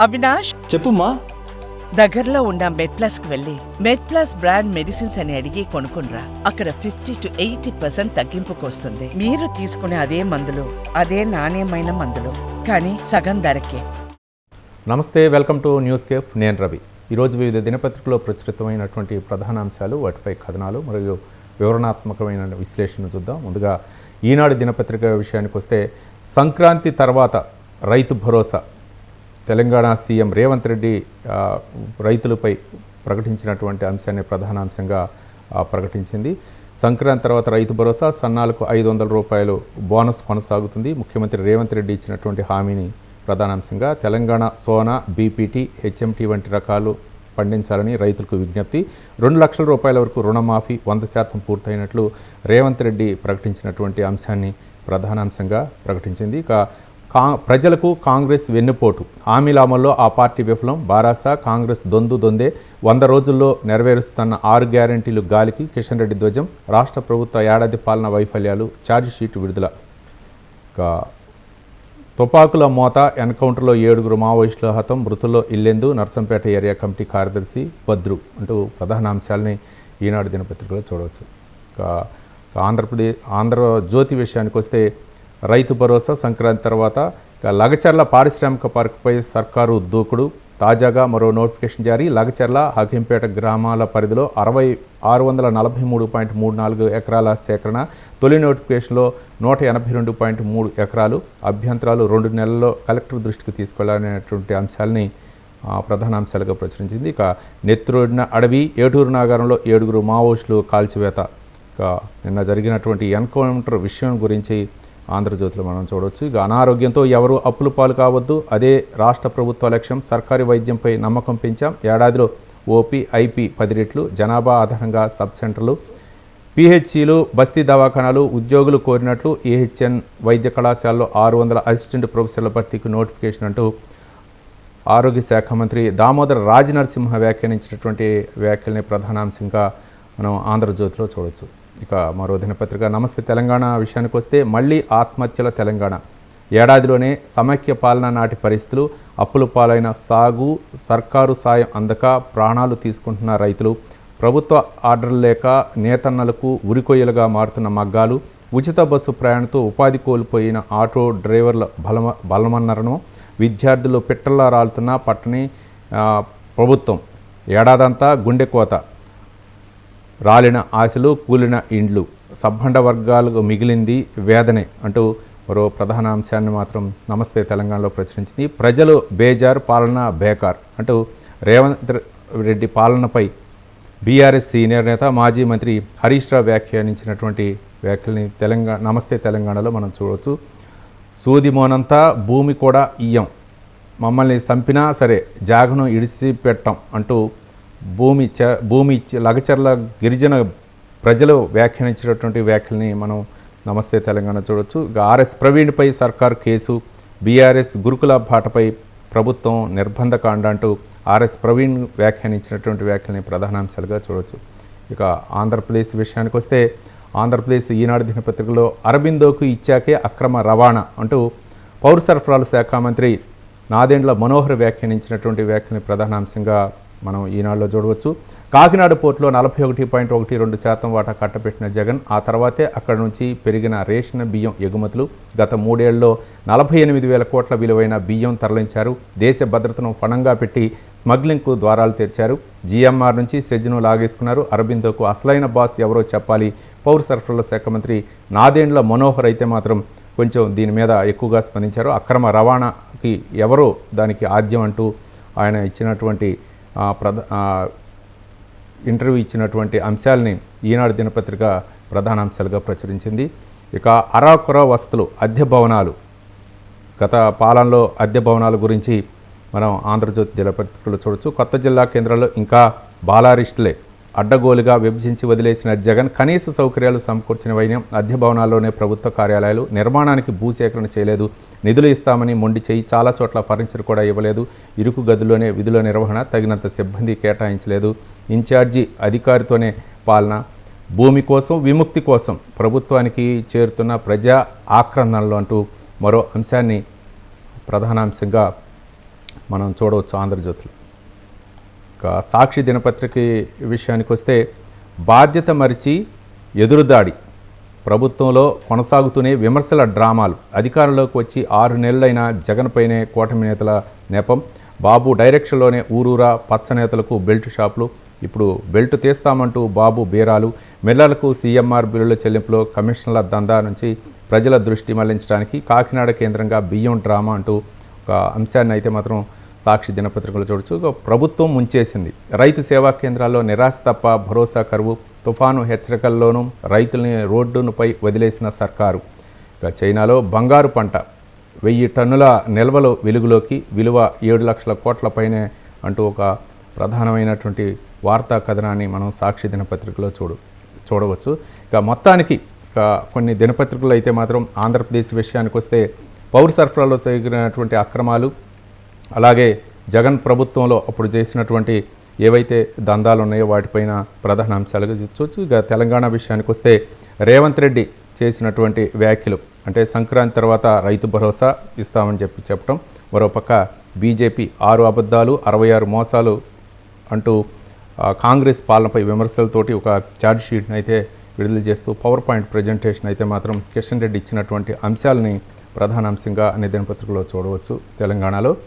అవినాష్, చెప్పుమా. దగ్గరలో ఉన్న మెడ్ప్లస్ కు వెళ్ళి మెడ్ప్లస్ బ్రాండ్ మెడిసిన్స్ అని అడిగి కొనుక్కునరా. అక్కడ 50 to 80% తగ్గింపుకు వస్తుంది. మీరు తీసుకునే అదే మందులు, అదే నాణ్యమైన మందులు, కానీ సగం ధరకే. నమస్తే, వెల్కమ్ టు న్యూస్ కేఫ్. నేను రవి. ఈరోజు వివిధ దినపత్రికలో ప్రచురితమైనటువంటి ప్రధాన అంశాలు, వాటిపై కథనాలు మరియు వివరణాత్మకమైన విశ్లేషణ చూద్దాం. ముందుగా ఈనాడు దినపత్రిక విషయానికి వస్తే, సంక్రాంతి తర్వాత రైతు భరోసా. తెలంగాణ సీఎం రేవంత్ రెడ్డి రైతులపై ప్రకటించినటువంటి అంశాన్ని ప్రధాన అంశంగా ప్రకటించింది. సంక్రాంతి తర్వాత రైతు భరోసా, సన్నాలకు 500 రూపాయలు బోనస్ కొనసాగుతుంది. ముఖ్యమంత్రి రేవంత్ రెడ్డి ఇచ్చినటువంటి హామీని ప్రధాన అంశంగా తెలంగాణ సోనా, బీపీటీ, హెచ్ఎంటీ వంటి రకాలు పండించాలని రైతులకు విజ్ఞప్తి. 2 లక్షల రూపాయల వరకు రుణమాఫీ 100% పూర్తయినట్లు రేవంత్ రెడ్డి ప్రకటించినటువంటి అంశాన్ని ప్రధాన అంశంగా ప్రకటించింది. ఇక ప్రజలకు కాంగ్రెస్ వెన్నుపోటు. హామీల అమల్లో ఆ పార్టీ విఫలం. బారాస కాంగ్రెస్ దొందే. 100 రోజుల్లో నెరవేరుస్తున్న 6 గ్యారంటీలు గాలికి. కిషన్ రెడ్డి ధ్వజం. రాష్ట్ర ప్రభుత్వ ఏడాది పాలన వైఫల్యాలు. ఛార్జిషీటు విడుదల. ఇక తుపాకుల మోత. ఎన్కౌంటర్లో 7 మావోయిస్టుల హతం. మృతుల్లో ఇల్లెందు, నర్సంపేట ఏరియా కమిటీ కార్యదర్శి భద్రు అంటూ ప్రధాన అంశాలని ఈనాడు దినపత్రికలో చూడవచ్చు. ఇక ఆంధ్రజ్యోతి విషయానికి వస్తే, రైతు భరోసా, సంక్రాంతి తర్వాత లగచర్ల పారిశ్రామిక పార్కుపై సర్కారు దూకుడు. తాజాగా మరో నోటిఫికేషన్ జారీ. లగచర్ల, హకింపేట గ్రామాల పరిధిలో 643.34 ఎకరాల సేకరణ. తొలి నోటిఫికేషన్లో 182.3 ఎకరాలు. అభ్యంతరాలు 2 నెలల్లో కలెక్టర్ దృష్టికి తీసుకెళ్లాలనేటువంటి అంశాలని ప్రధాన అంశాలుగా ప్రచురించింది. ఇక నెత్తురోడిన అడవి. ఏటూరు నాగారంలో 7 మావోయిస్టులు కాల్చివేత. ఇక నిన్న జరిగినటువంటి ఎన్కౌంటర్ విషయం గురించి ఆంధ్రజ్యోతిలో మనం చూడవచ్చు. ఇక అనారోగ్యంతో ఎవరు అప్పుల పాలు కావద్దు, అదే రాష్ట్ర ప్రభుత్వ లక్ష్యం. సర్కారీ వైద్యంపై నమ్మకం పెంచాం. ఏడాదిలో ఓపీ, ఐపీ 10 రెట్లు. జనాభా ఆధారంగా సబ్ సెంటర్లు, పిహెచ్సిలు, బస్తీ దవాఖానాలు ఉద్యోగులు కోరినట్లు. ఏహెచ్ఎన్ వైద్య కళాశాలలో 600 అసిస్టెంట్ ప్రొఫెసర్ల భర్తీకి నోటిఫికేషన్ అంటూ ఆరోగ్య శాఖ మంత్రి దామోదర రాజనరసింహ వ్యాఖ్యానించినటువంటి వ్యాఖ్యల్ని ప్రధానాంశంగా మనం ఆంధ్రజ్యోతిలో చూడవచ్చు. ఇక మరో దినపత్రిక నమస్తే తెలంగాణ విషయానికి వస్తే, మళ్ళీ ఆత్మహత్యల తెలంగాణ. ఏడాదిలోనే సమైక్య పాలన నాటి పరిస్థితులు. అప్పుల పాలైన సాగు, సర్కారు సాయం అందక ప్రాణాలు తీసుకుంటున్న రైతులు. ప్రభుత్వ ఆర్డర్లు లేక నేతన్నలకు ఉరికొయ్యలుగా మారుతున్న మగ్గాలు. ఉచిత బస్సు ప్రయాణంతో ఉపాధి కోల్పోయిన ఆటో డ్రైవర్ల బలమన్నరను. విద్యార్థులు పిట్టల్లా రాలుతున్న పట్టణి ప్రభుత్వం. ఏడాదంతా గుండెకోత. రాలిన ఆశలు, కూలిన ఇండ్లు. సబ్బండ వర్గాలకు మిగిలింది వేదనే అంటూ మరో ప్రధాన అంశాన్ని మాత్రం నమస్తే తెలంగాణలో ప్రచురించింది. ప్రజలు బేజార్, పాలన బేకార్ అంటూ రేవంత్ రెడ్డి పాలనపై బీఆర్ఎస్ సీనియర్ నేత, మాజీ మంత్రి హరీష్ రావు వ్యాఖ్యానించినటువంటి వ్యాఖ్యల్ని నమస్తే తెలంగాణలో మనం చూడవచ్చు. సూది మోనంతా భూమి కూడా ఇయ్యం, మమ్మల్ని చంపినా సరే జాగను ఇడిసిపెట్టం అంటూ భూమి లగచర్ల గిరిజన ప్రజలు వ్యాఖ్యానించినటువంటి వ్యాఖ్యల్ని మనం నమస్తే తెలంగాణ చూడవచ్చు. ఇక ఆర్ఎస్ ప్రవీణ్పై సర్కారు కేసు. బీఆర్ఎస్ గురుకుల బాటపై ప్రభుత్వం నిర్బంధకాండ అంటూ ఆర్ఎస్ ప్రవీణ్ వ్యాఖ్యానించినటువంటి వ్యాఖ్యల్ని ప్రధానాంశాలుగా చూడవచ్చు. ఇక ఆంధ్రప్రదేశ్ విషయానికి వస్తే, ఆంధ్రప్రదేశ్ ఈనాడు దినపత్రికలో అరబిందోకు ఇచ్చాకే అక్రమ రవాణా అంటూ పౌర సరఫరాల శాఖ మంత్రి నాదెండ్ల మనోహర్ వ్యాఖ్యానించినటువంటి వ్యాఖ్యల్ని ప్రధానాంశంగా మనం ఈనాడులో చూడవచ్చు. కాకినాడ పోర్టులో 41.12% వాటా కట్టబెట్టిన జగన్. ఆ తర్వాతే అక్కడి నుంచి పెరిగిన రేషన్ బియ్యం ఎగుమతులు. గత 3 ఏళ్లలో 48,000 కోట్ల విలువైన బియ్యం తరలించారు. దేశ భద్రతను పణంగా పెట్టి స్మగ్లింగ్కు ద్వారాలు తెరిచారు. జీఎంఆర్ నుంచి సెజ్ను లాగేసుకున్నారు. అరబిందోకు అసలైన బాస్ ఎవరో చెప్పాలి. పౌర సరఫరాల శాఖ మంత్రి నాదెండ్ల మనోహర్ అయితే మాత్రం కొంచెం దీని మీద ఎక్కువగా స్పందించారు. అక్రమ రవాణాకి ఎవరో దానికి ఆద్యం అంటూ ఆయన ఇచ్చినటువంటి ఇంటర్వ్యూ ఇచ్చినటువంటి అంశాలని ఈనాడు దినపత్రిక ప్రధాన అంశాలుగా ప్రచురించింది. ఇక అరాకొర వసతులు, అద్దె భవనాలు. గత పాలనలో అద్దె భవనాల గురించి మనం ఆంధ్రజ్యోతి దినపత్రికలో చూడవచ్చు. కొత్త జిల్లా కేంద్రాల్లో ఇంకా బాలారిస్టులే. అడ్డగోలుగా విభజించి వదిలేసిన జగన్ కనీస సౌకర్యాలు సమకూర్చిన వైనం. అద్దె భవనాల్లోనే ప్రభుత్వ కార్యాలయాలు. నిర్మాణానికి భూసేకరణ చేయలేదు. నిధులు ఇస్తామని మొండి చేయి. చాలా చోట్ల ఫర్నిచర్ కూడా ఇవ్వలేదు. ఇరుకు గదిలోనే విధుల నిర్వహణ. తగినంత సిబ్బంది కేటాయించలేదు. ఇన్ఛార్జి అధికారితోనే పాలన. భూమి కోసం, విముక్తి కోసం ప్రభుత్వానికి చేరుతున్న ప్రజా ఆక్రందనలు అంటూ మరో అంశాన్ని ప్రధానాంశంగా మనం చూడవచ్చు ఆంధ్రజ్యోతిలో. ఇక సాక్షి దినపత్రిక విషయానికి వస్తే బాధ్యత మరిచి ఎదురుదాడి, ప్రభుత్వంలో కొనసాగుతూనే విమర్శల డ్రామాలు, అధికారంలోకి వచ్చి 6 నెలలైన జగన్పైనే కూటమి నేతల నెపం, బాబు డైరెక్షన్లోనే ఊరూరా పచ్చ నేతలకు బెల్ట్ షాపులు, ఇప్పుడు బెల్ట్ తీస్తామంటూ బాబు బీరాలు, మిల్లర్లకు సీఎంఆర్ బిల్లుల చెల్లింపులో కమిషన్ల దందా నుంచి ప్రజల దృష్టి మళ్లించడానికి కాకినాడ కేంద్రంగా బియ్యం డ్రామా అంటూ ఒక అంశాన్ని అయితే మాత్రం సాక్షి దినపత్రికలో చూడొచ్చు. ఇక ప్రభుత్వం ముంచేసింది, రైతు సేవా కేంద్రాల్లో నిరాశ తప్ప భరోసా కరువు, తుఫాను హెచ్చరికల్లోనూ రైతుల్ని రోడ్డుపై వదిలేసిన సర్కారు. ఇక చైనాలో బంగారు పంట 1000 టన్నుల నిల్వలు వెలుగులోకి, విలువ 7 లక్షల కోట్ల పైనే అంటూ ఒక ప్రధానమైనటువంటి వార్తా కథనాన్ని మనం సాక్షి దినపత్రికలో చూడవచ్చు. ఇక మొత్తానికి ఇక కొన్ని దినపత్రికలు అయితే మాత్రం ఆంధ్రప్రదేశ్ విషయానికి వస్తే పౌర సరఫరాలో జరిగినటువంటి అక్రమాలు, అలాగే జగన్ ప్రభుత్వంలో అప్పుడు చేసినటువంటి ఏవైతే దందాలు ఉన్నాయో వాటిపైన ప్రధాన అంశాలుగా చూడవచ్చు. ఇక తెలంగాణ విషయానికి వస్తే రేవంత్ రెడ్డి చేసినటువంటి వ్యాఖ్యలు, అంటే సంక్రాంతి తర్వాత రైతు భరోసా ఇస్తామని చెప్పడం, మరోపక్క బీజేపీ 6 అబద్ధాలు 66 మోసాలు అంటూ కాంగ్రెస్ పాలనపై విమర్శలతోటి ఒక ఛార్జ్ షీట్ని అయితే విడుదల చేస్తూ పవర్ పాయింట్ ప్రజెంటేషన్ అయితే మాత్రం కిషన్ రెడ్డి ఇచ్చినటువంటి అంశాలని ప్రధాన అంశంగా అనే దినపత్రికలో చూడవచ్చు తెలంగాణలో.